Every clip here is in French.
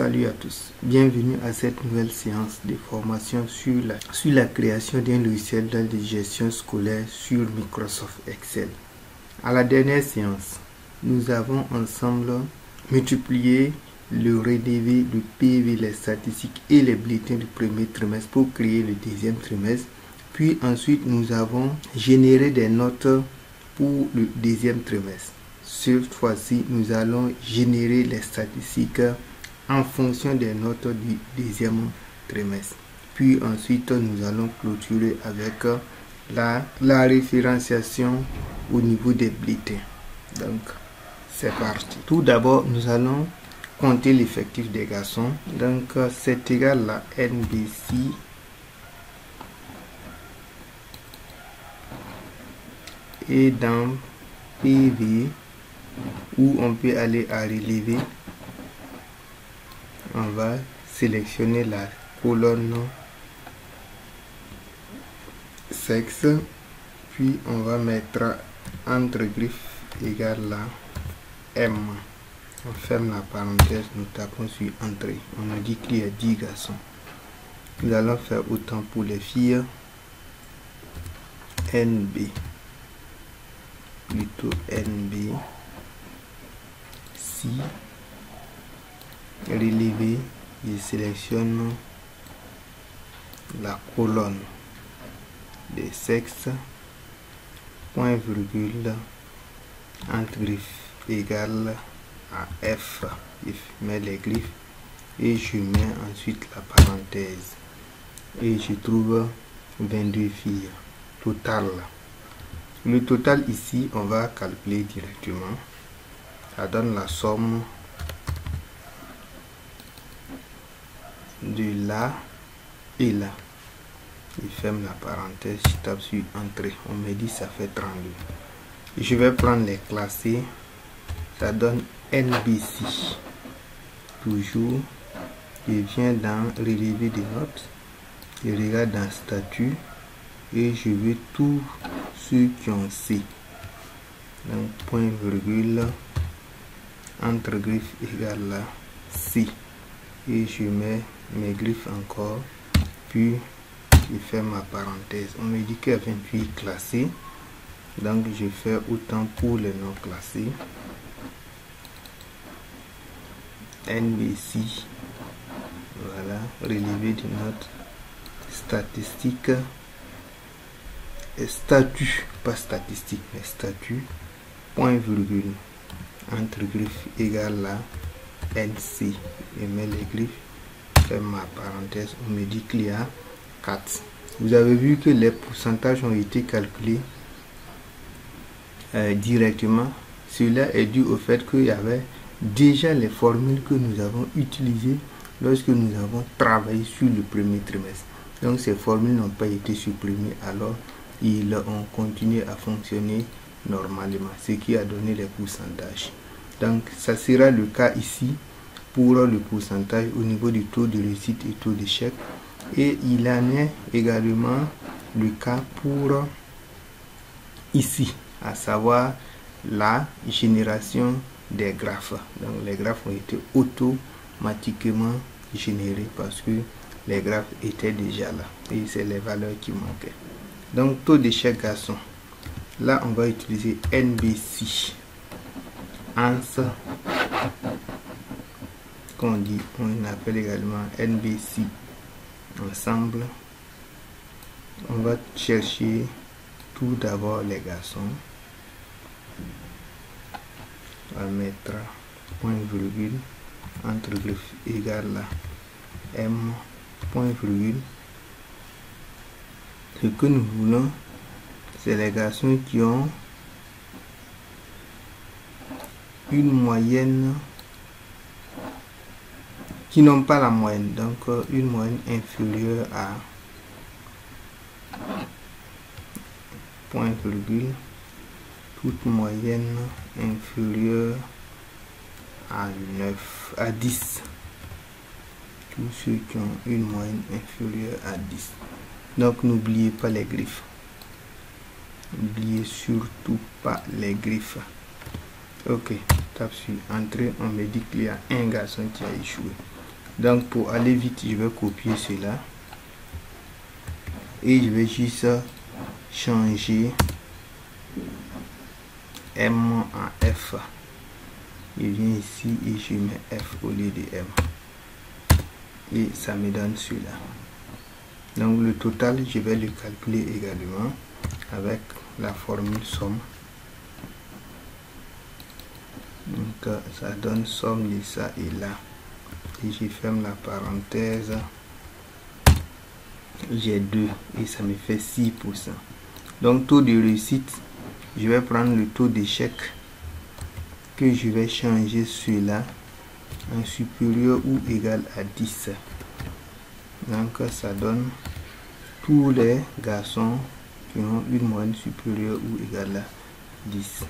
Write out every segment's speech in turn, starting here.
Salut à tous, bienvenue à cette nouvelle séance de formation sur la création d'un logiciel de gestion scolaire sur Microsoft Excel. À la dernière séance, nous avons ensemble multiplié le relevé, le PV, les statistiques et les bulletins du premier trimestre pour créer le deuxième trimestre. Puis ensuite, nous avons généré des notes pour le deuxième trimestre. Cette fois-ci, nous allons générer les statistiques en fonction des notes du deuxième trimestre. Puis ensuite, nous allons clôturer avec la référenciation au niveau des bulletins. Donc, c'est parti. Tout d'abord, nous allons compter l'effectif des garçons. Donc, c'est égal à NBC et dans PV, où on peut aller à relever, on va sélectionner la colonne sexe, puis on va mettre entre griffes égale à M. On ferme la parenthèse, nous tapons sur entrée. On nous dit qu'il y a 10 garçons. Nous allons faire autant pour les filles. NB, plutôt NB, si relevé, je sélectionne la colonne des sexes, point virgule, entre griffes égale à F, je mets les griffes et je mets ensuite la parenthèse et je trouve 22 filles total. Le total ici, on va calculer directement. Ça donne la somme de là et là. Je ferme la parenthèse, je tape sur entrée. On me dit ça fait 32. Je vais prendre les classés. Ça donne NBC. Toujours, je viens dans relevé des notes. Je regarde dans statut et je veux tous ceux qui ont C. Donc point virgule entre griffes égale à C. Et je mets mes griffes encore, puis je fais ma parenthèse. On me dit qu'il y a 28 classés, donc je fais autant pour les non classés. NBC, voilà, relevé de notes, statistiques, statut, pas statistique, mais statut, point virgule, entre griffes égale à NC. Je mets les griffes, ferme ma parenthèse, on me dit qu'il y a 4. Vous avez vu que les pourcentages ont été calculés directement. Cela est dû au fait qu'il y avait déjà les formules que nous avons utilisées lorsque nous avons travaillé sur le premier trimestre. Donc ces formules n'ont pas été supprimées, alors ils ont continué à fonctionner normalement, ce qui a donné les pourcentages. Donc ça sera le cas ici pour le pourcentage au niveau du taux de réussite et taux d'échec, et il en est également le cas pour ici, à savoir la génération des graphes. Donc les graphes ont été automatiquement générés parce que les graphes étaient déjà là et c'est les valeurs qui manquaient. Donc taux d'échec garçon, là on va utiliser NBC, ANS, qu'on dit, on appelle également NBC ensemble. On va chercher tout d'abord les garçons. On va mettre point virgule entre griffes égale à M, point virgule. Ce que nous voulons, c'est les garçons qui ont une moyenne, qui n'ont pas la moyenne, donc une moyenne inférieure à point virgule, toute moyenne inférieure à 9, à 10. Tous ceux qui ont une moyenne inférieure à 10. Donc n'oubliez pas les griffes. N'oubliez surtout pas les griffes. Ok, tape sur entrée, on me dit qu'il y a un garçon qui a échoué. Donc pour aller vite, je vais copier cela et je vais juste changer M en F. Je viens ici et je mets F au lieu de M. Et ça me donne celui-là. Donc le total, je vais le calculer également avec la formule somme. Donc ça donne somme de ça et là. Et je ferme la parenthèse. J'ai 2 et ça me fait 6%. Donc taux de réussite, je vais prendre le taux d'échec que je vais changer celui-là en supérieur ou égal à 10. Donc ça donne tous les garçons qui ont une moyenne supérieure ou égale à 10.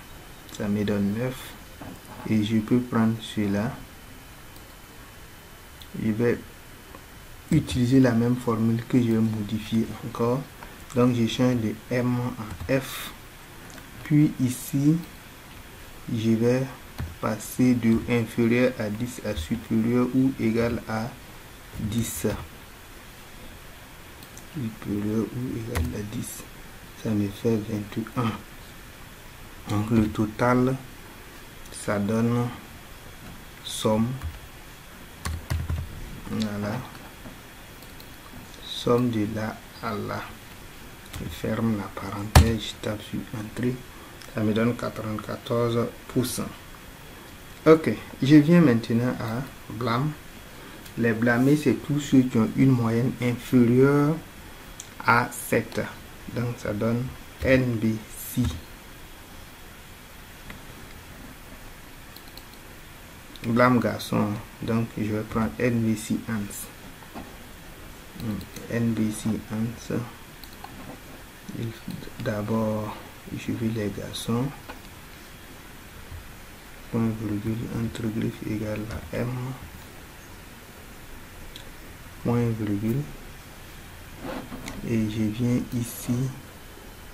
Ça me donne 9. Et je peux prendre celui-là. Je vais utiliser la même formule que je vais modifier encore. Donc je change de M en F. Puis ici, je vais passer de inférieur à 10 à supérieur ou égal à 10. Supérieur ou égal à 10. Ça me fait 21. Donc le total, ça donne somme. Voilà. Somme de là à là. Je ferme la parenthèse, je tape sur Entrée. Ça me donne 94%. Ok, je viens maintenant à blâme. Les blâmés, c'est tous ceux qui ont une moyenne inférieure à 7. Donc ça donne NBC. Blâme garçon, donc je vais prendre NBC Hans. NBC Hans. D'abord, je vais les garçons. Point virgule entre griffes égale à M. Point virgule. Et je viens ici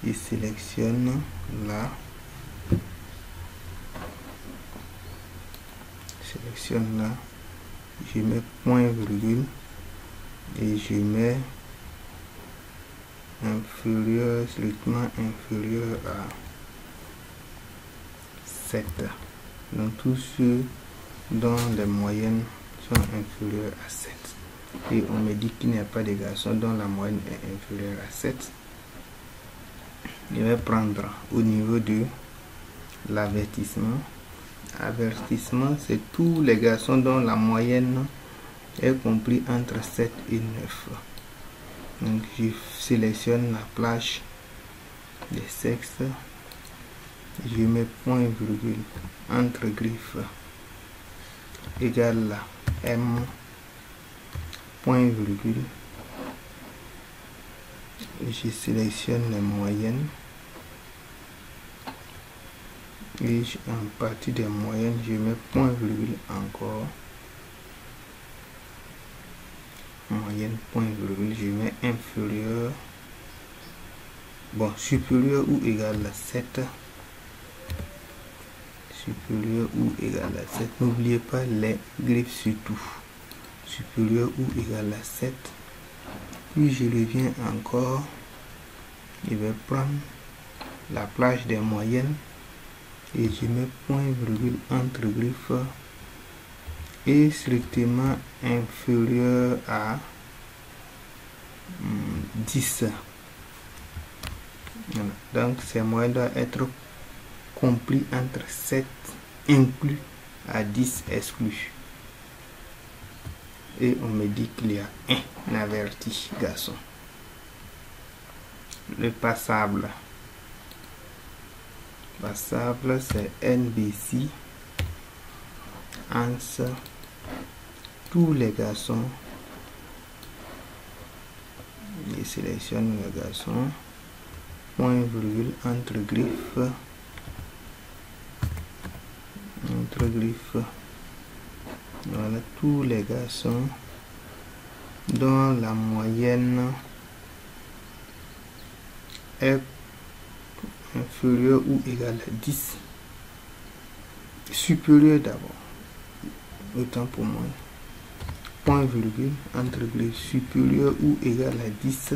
et sélectionne là. Sélectionne là. Je mets point virgule et je mets inférieur, strictement inférieur à 7. Donc tous ceux dont les moyennes sont inférieures à 7. Et on me dit qu'il n'y a pas de garçons dont la moyenne est inférieure à 7. Je vais prendre au niveau de l'avertissement. Avertissement, c'est tous les garçons dont la moyenne est compris entre 7 et 9. Donc je sélectionne la plage des sexes. Je mets point virgule entre griffes égale à M point virgule. Je sélectionne les moyennes et en partie des moyennes je mets point virgule encore. Moyenne point virgule, je mets inférieur, bon, supérieur ou égal à 7. Supérieur ou égal à 7. N'oubliez pas les griffes surtout. Supérieur ou égal à 7. Puis je reviens encore. Je vais prendre la plage des moyennes et je mets point virgule entre griffes et strictement inférieur à 10. Voilà. Donc ces moyennes doivent être compris entre 7 inclus à 10 exclus. Et on me dit qu'il y a un averti garçon. Le passable. Passable, c'est NBC. Hans. Tous les garçons. Je sélectionne les garçons. Point virgule entre griffes. Entre griffes. Voilà tous les garçons dont la moyenne est inférieure ou égale à 10. Supérieur d'abord. Autant pour moi. point virgule, entre griffe supérieur ou égal à 10,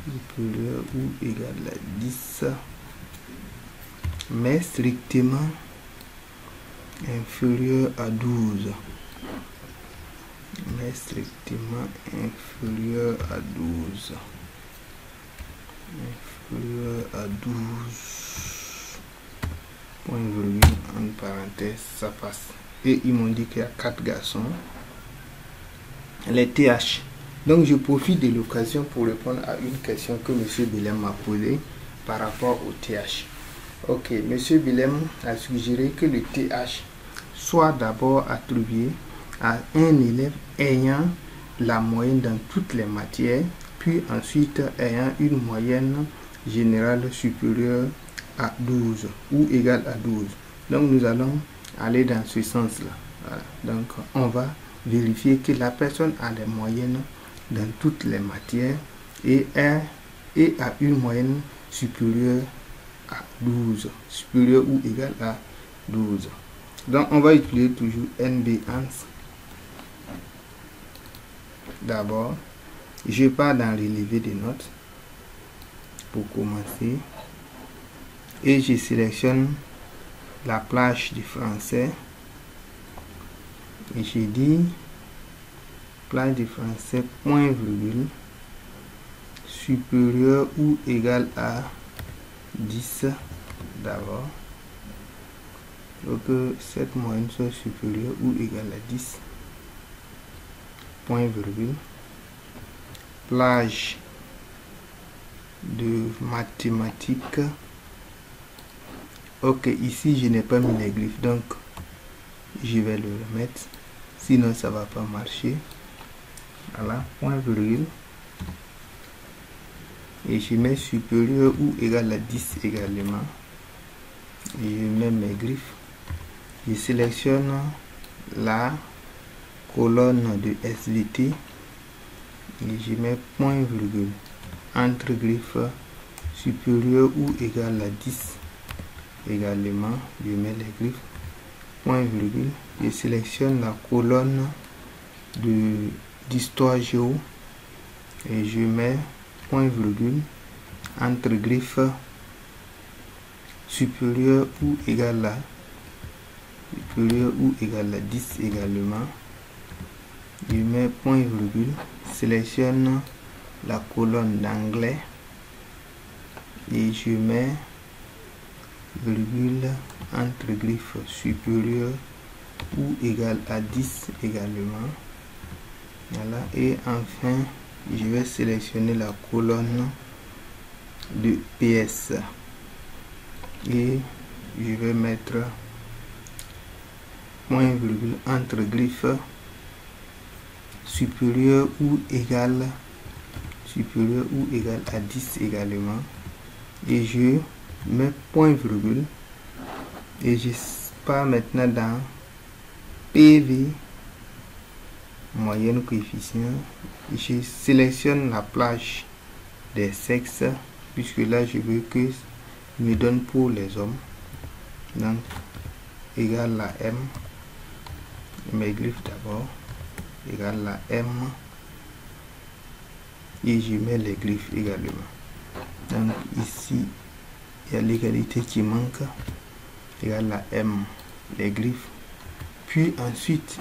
supérieur ou égal à 10, mais strictement inférieur à 12, mais strictement inférieur à 12, inférieur à 12, point virgule, en parenthèse, ça passe. Et ils m'ont dit qu'il y a 4 garçons. Les TH. Donc je profite de l'occasion pour répondre à une question que M. Bilem m'a posée par rapport au TH. Ok, M. Bilem a suggéré que le TH soit d'abord attribué à un élève ayant la moyenne dans toutes les matières, puis ensuite ayant une moyenne générale supérieure à 12 ou égale à 12. Donc nous allons aller dans ce sens-là. Voilà. Donc on va vérifier que la personne a les moyennes dans toutes les matières et a une moyenne supérieure à 12, supérieure ou égale à 12. Donc on va utiliser toujours NB-ANS. D'abord, je pars dans relevé des notes pour commencer et je sélectionne la plage du français et j'ai dit plage du français point virgule supérieur ou égal à 10 d'abord, donc que cette moyenne soit supérieure ou égale à 10, point virgule, plage de mathématiques. Ok, ici je n'ai pas mis les griffes, donc je vais le remettre, sinon ça va pas marcher. Voilà, point virgule, et je mets supérieur ou égal à 10 également, et je mets mes griffes, je sélectionne la colonne de SVT et je mets point virgule, entre griffes supérieur ou égal à 10 également, je mets les griffes, point virgule, je sélectionne la colonne d'histoire géo et je mets point virgule, entre griffes supérieur ou égal à 10 également, je mets point virgule, sélectionne la colonne d'anglais et je mets virgule, entre griffes supérieur ou égal à 10 également. Voilà, et enfin je vais sélectionner la colonne de PS et je vais mettre point virgule, entre griffes supérieur ou égal à 10 également, et je mets point virgule et je pars maintenant dans PV, moyenne coefficient. Je sélectionne la plage des sexes puisque là je veux que me donne pour les hommes, donc égale à M, mes griffes d'abord, égale à M et je mets les griffes également. Donc ici il y a l'égalité qui manque, égale à M, les griffes, puis ensuite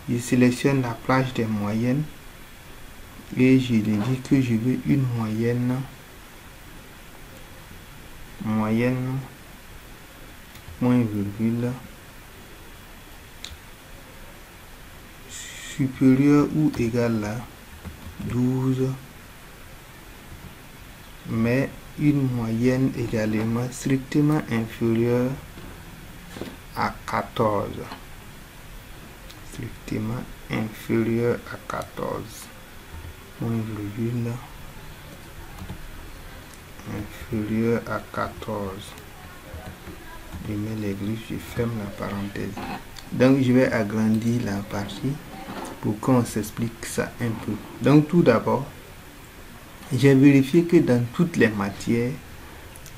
je sélectionne la plage des moyennes et je lui dis que je veux une moyenne point virgule supérieur ou égal à 12, mais une moyenne également strictement inférieure à 14, strictement inférieur à 14, point virgule inférieur à 14, je mets les griffes, je ferme la parenthèse. Donc je vais agrandir la partie pour qu'on s'explique ça un peu. Donc tout d'abord, j'ai vérifié que dans toutes les matières,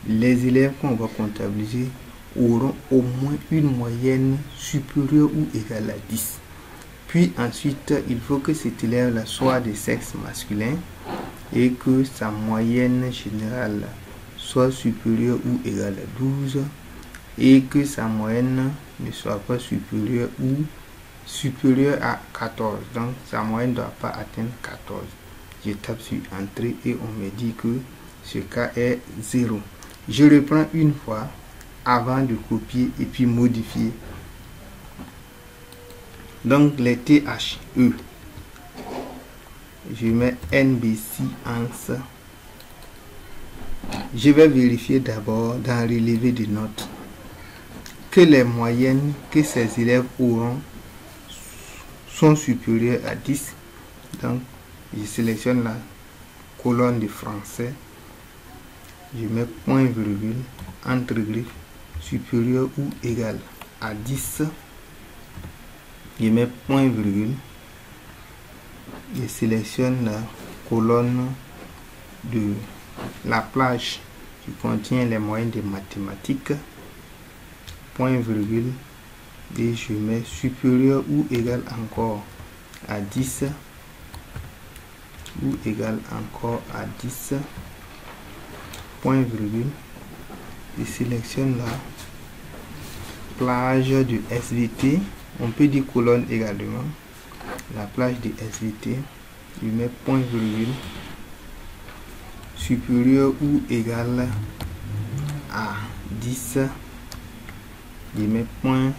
les élèves qu'on va comptabiliser auront au moins une moyenne supérieure ou égale à 10. Puis ensuite, il faut que cet élève soit de sexe masculin et que sa moyenne générale soit supérieure ou égale à 12 et que sa moyenne ne soit pas supérieure ou supérieure à 14. Donc, sa moyenne ne doit pas atteindre 14. Je tape sur Entrée et on me dit que ce cas est 0. Je reprends une fois avant de copier et puis modifier. Donc, les THE, je mets NB Sciences. Je vais vérifier d'abord dans relevé de notes que les moyennes que ces élèves auront sont supérieures à 10. Donc, je sélectionne la colonne de français. Je mets point virgule entre griffes supérieur ou égal à 10. Je mets point virgule. Je sélectionne la colonne de la plage qui contient les moyennes de mathématiques. Point virgule. Et je mets supérieur ou égal encore à 10. Ou égal encore à 10. Point virgule. Je sélectionne la plage du SVT. On peut dire colonne également. La plage du SVT. Je mets point virgule. Supérieur ou égal à 10. Je mets point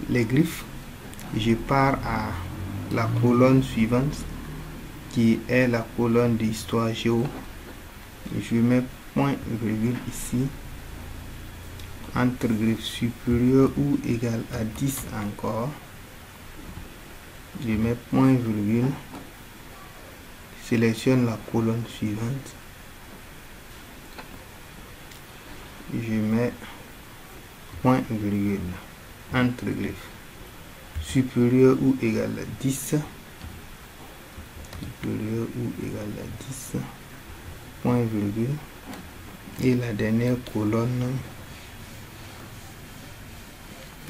les griffes. Je pars à la colonne suivante qui est la colonne d'histoire géo. Je mets point virgule ici entre griffes supérieur ou égal à 10 encore. Je mets point virgule, sélectionne la colonne suivante. Je mets point virgule entre griffes supérieur ou égal à 10. Supérieur ou égal à 10. Point virgule. Et la dernière colonne.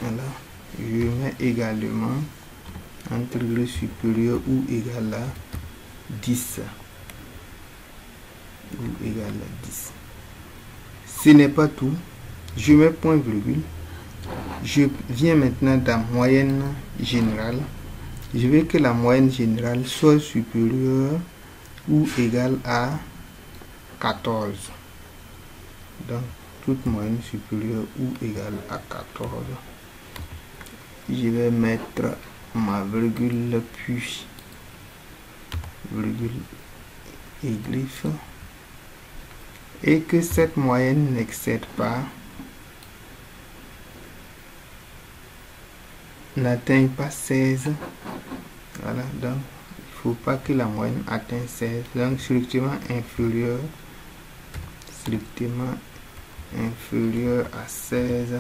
Voilà. Je mets également entre griffes supérieur ou égal à 10. Ou égal à 10. Ce n'est pas tout. Je mets point virgule. Je viens maintenant dans moyenne générale. Je veux que la moyenne générale soit supérieure ou égale à 14. Donc, toute moyenne supérieure ou égale à 14. Je vais mettre ma virgule puis virgule et griffe. Et que cette moyenne n'excède pas, n'atteint pas 16. Voilà, donc il ne faut pas que la moyenne atteigne 16. Donc strictement inférieur à 16.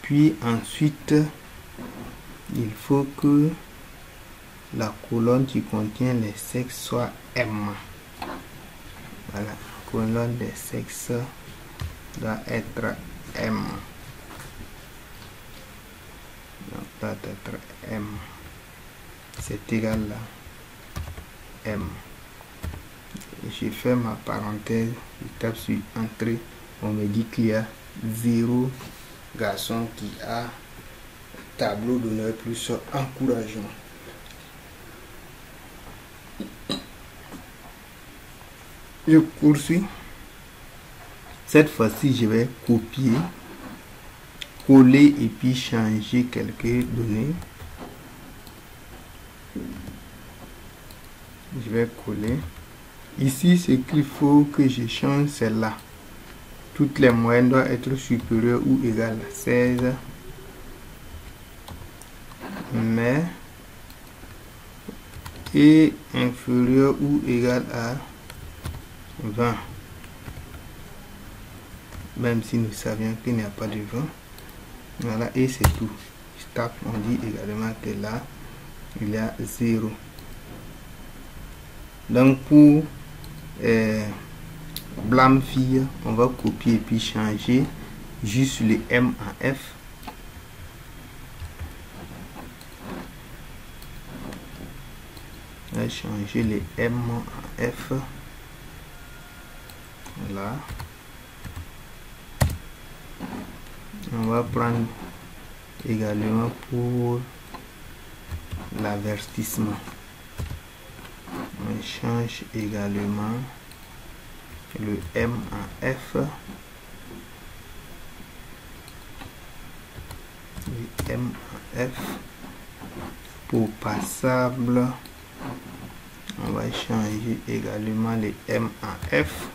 Puis ensuite, il faut que la colonne qui contient les sexes soit M. Voilà, colonne des sexes doit être M. Donc, doit être M. C'est égal à M. Je fais ma parenthèse, je tape sur Entrée. On me dit qu'il y a 0 garçon qui a tableau d'honneur plus encouragement. Je poursuis. Cette fois-ci, je vais copier, coller et puis changer quelques données. Je vais coller. Ici, ce qu'il faut que je change, c'est là. Toutes les moyennes doivent être supérieures ou égales à 16. Mais et inférieur ou égal à 20. Même si nous savions qu'il n'y a pas de 20. Voilà, et c'est tout. Je tape, on dit également que là, il y a 0. blâme fille, on va copier et puis changer juste le M en F. On va changer les M en F. Voilà. On va prendre également pour l'avertissement. On change également le M en F. Le M en F. Pour passable, on va changer également les M en F.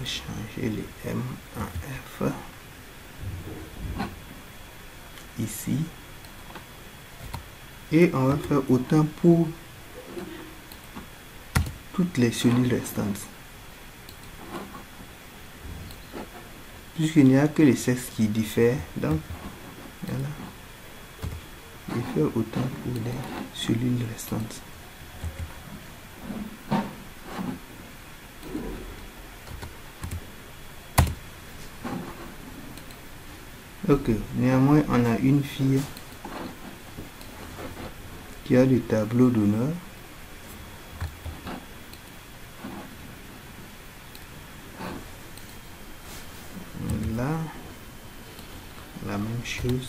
Changer les M en F ici, et on va faire autant pour toutes les cellules restantes, puisqu'il n'y a que les sexes qui diffèrent. Donc voilà, je vais faire autant pour les cellules restantes. Ok, néanmoins, on a une fille qui a le tableau d'honneur. Là, la même chose.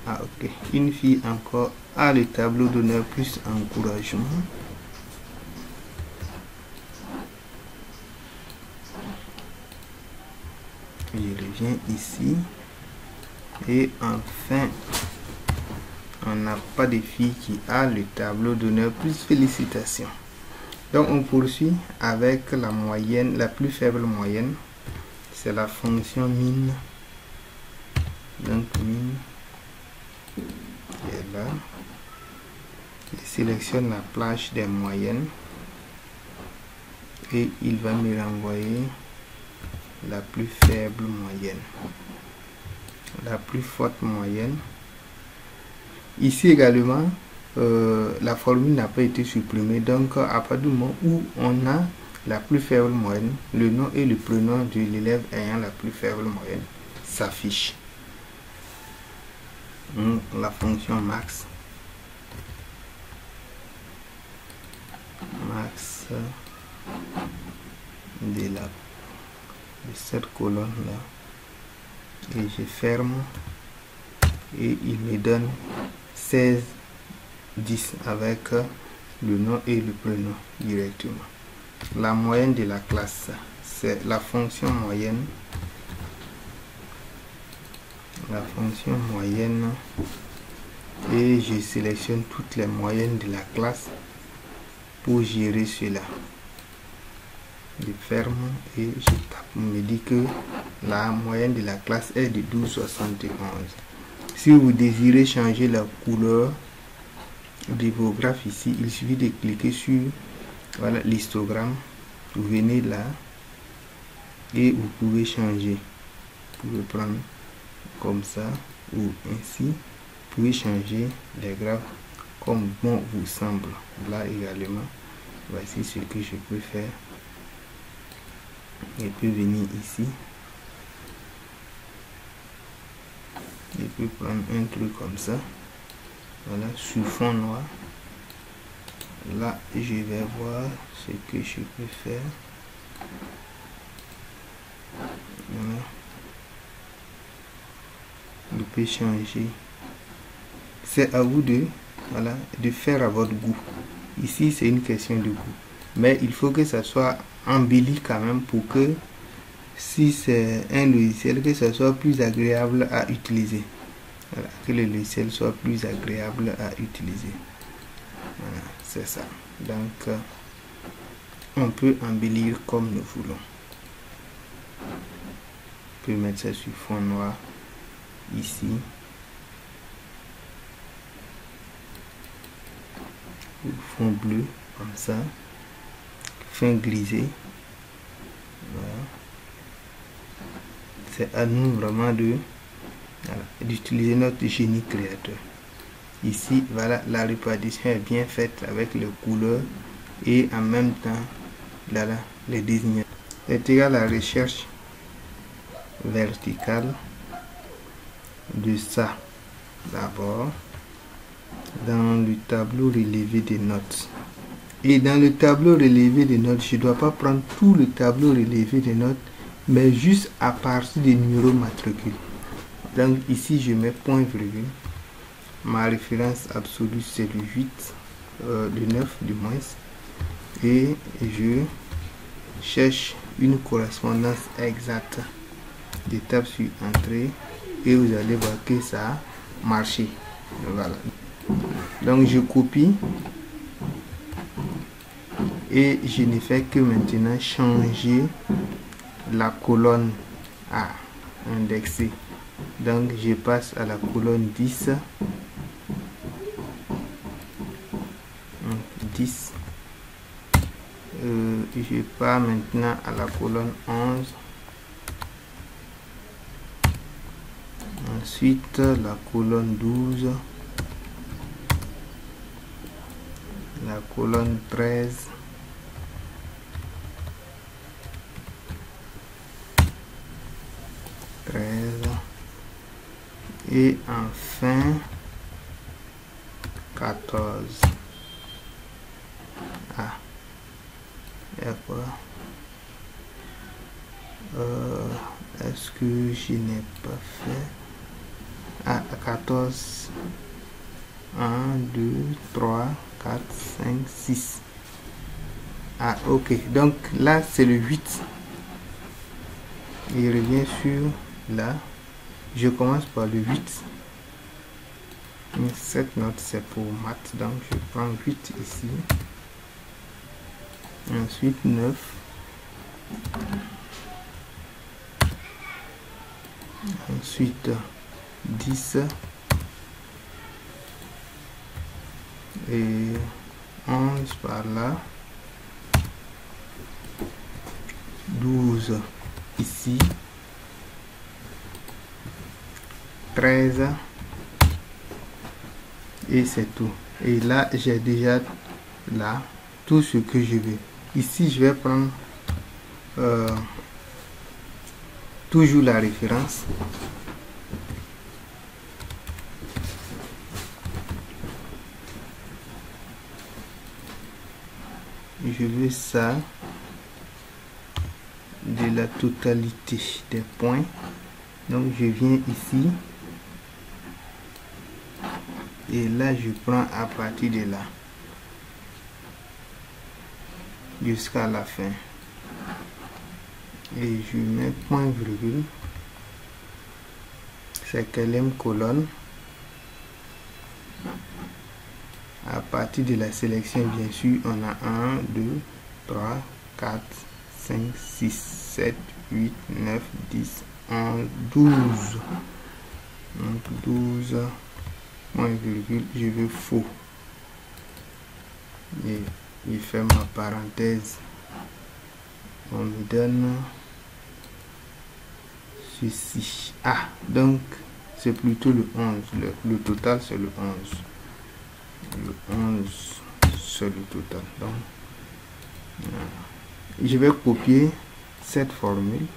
Ah, ok. Une fille encore a le tableau d'honneur plus encouragement. Je reviens ici, et enfin on n'a pas de fille qui a le tableau d'honneur plus félicitations. Donc on poursuit avec la moyenne, la plus faible moyenne, c'est la fonction min. Donc min qui est là, je sélectionne la plage des moyennes et il va me renvoyer la plus faible moyenne, la plus forte moyenne. Ici également, la formule n'a pas été supprimée, donc à partir du moment où on a la plus faible moyenne, le nom et le prénom de l'élève ayant la plus faible moyenne s'affichent. La fonction max de cette colonne là, et je ferme, et il me donne 16 10 avec le nom et le prénom directement. La moyenne de la classe, c'est la fonction moyenne. La fonction moyenne, et je sélectionne toutes les moyennes de la classe pour gérer cela. Je ferme et je tape. On me dit que la moyenne de la classe est de 12,71. Si vous désirez changer la couleur de vos graphes ici, il suffit de cliquer sur voilà l'histogramme. Vous venez là et vous pouvez changer. Vous pouvez prendre comme ça ou ainsi. Vous pouvez changer les graphes comme bon vous semble. Là également, voici ce que je peux faire. Je peux venir ici. Je peux prendre un truc comme ça. Voilà, sur fond noir. Là, je vais voir ce que je peux faire. Voilà. Vous pouvez changer. C'est à vous de, voilà, de faire à votre goût. Ici, c'est une question de goût. Mais il faut que ça soit embelli quand même pour que, si c'est un logiciel, que ça soit plus agréable à utiliser. Voilà, que le logiciel soit plus agréable à utiliser. Voilà, c'est ça. Donc, on peut embellir comme nous voulons. On peut mettre ça sur fond noir ici. Ou fond bleu, comme ça. Fin grisé. Voilà. C'est à nous vraiment de d'utiliser notre génie créateur. Ici, voilà, la répartition est bien faite avec les couleurs et en même temps, là, les désignations. C'est égal à la recherche verticale de ça. D'abord, dans le tableau relevé des notes. Et dans le tableau relevé des notes, je ne dois pas prendre tout le tableau relevé des notes, mais juste à partir des numéros matricules. Donc ici, je mets point virgule. Ma référence absolue, c'est le 8, le 9 du moins. Et je cherche une correspondance exacte. Je tape sur entrée et vous allez voir que ça a marché. Voilà. Donc je copie et je ne fais que maintenant changer la colonne à indexer. Donc je passe à la colonne 10. 10. Je pars maintenant à la colonne 11. Ensuite la colonne 12. La colonne 13. Et enfin 14. Ah, d'accord. Est-ce que je n'ai pas fait? Ah, 14. 1, 2, 3, 4, 5, 6. Ah, ok. Donc là, c'est le 8. Il revient sur là. Je commence par le 8. Cette note, c'est pour maths. Donc, je prends 8 ici. Ensuite, 9. Ensuite, 10. Et 11 par là. 12 ici. 13. Et c'est tout. Et là, j'ai déjà là tout ce que je veux. Ici, je vais prendre toujours la référence. Je veux ça de la totalité des points. Donc, je viens ici. Et là, je prends à partir de là. Jusqu'à la fin. Et je mets point virgule. C'est quelle colonne. À partir de la sélection, bien sûr, on a 1, 2, 3, 4, 5, 6, 7, 8, 9, 10, 11, 12. Donc 12, point virgule, je veux faux. Et je fais ma parenthèse. On me donne ceci. Ah, donc c'est plutôt le 11. Le total, c'est le 11. Le 11, c'est le total. Donc, je vais copier cette formule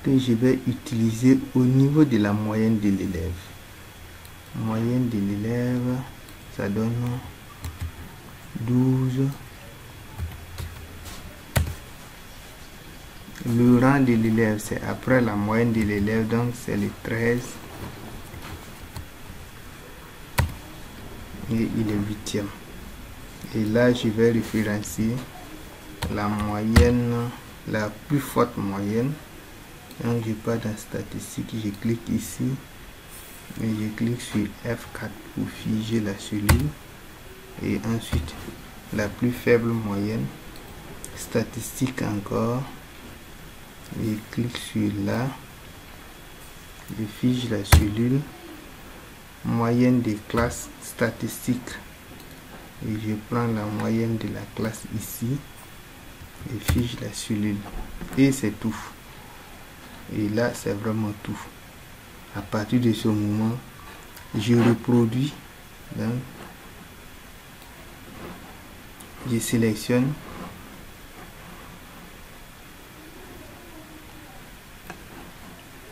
que je vais utiliser au niveau de la moyenne de l'élève. Moyenne de l'élève, ça donne 12. Le rang de l'élève, c'est après la moyenne de l'élève, donc c'est le 13. Et il est 8e. Et là, je vais référencier la moyenne, la plus forte moyenne. Donc, je pars dans statistiques, je clique ici. Et je clique sur F4 pour figer la cellule. Et ensuite, la plus faible moyenne. Statistique encore. Je clique sur là. Je fige la cellule. Moyenne des classes statistiques. Et je prends la moyenne de la classe ici. Et fige la cellule. Et c'est tout. Et là, c'est vraiment tout. À partir de ce moment, je reproduis. Donc, je sélectionne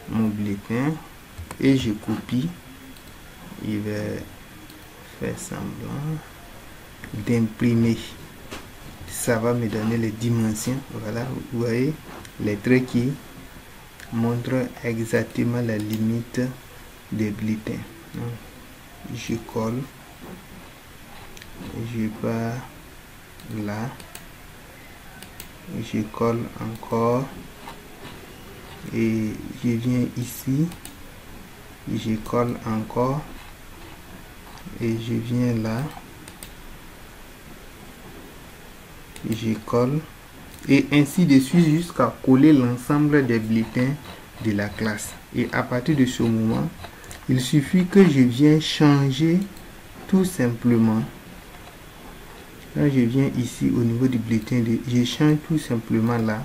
mon bulletin et je copie. Je vais faire semblant d'imprimer. Ça va me donner les dimensions. Voilà, vous voyez les traits qui montrent exactement la limite des bulletins. Donc, je colle, je pars là, je colle encore et je viens ici, je colle encore et je viens là, je colle et ainsi de suite jusqu'à coller l'ensemble des bulletins de la classe. Et à partir de ce moment, il suffit que je viens changer tout simplement. Quand je viens ici au niveau du bulletin, je change tout simplement là.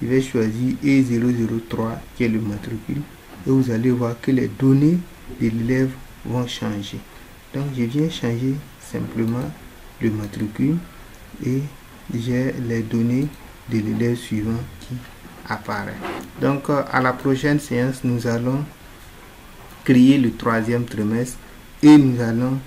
Je vais choisir E003 qui est le matricule et vous allez voir que les données de l'élève vont changer. Donc je viens changer simplement le matricule et j'ai les données de l'élève suivant qui apparaît. Donc à la prochaine séance, nous allons créer le troisième trimestre et nous allons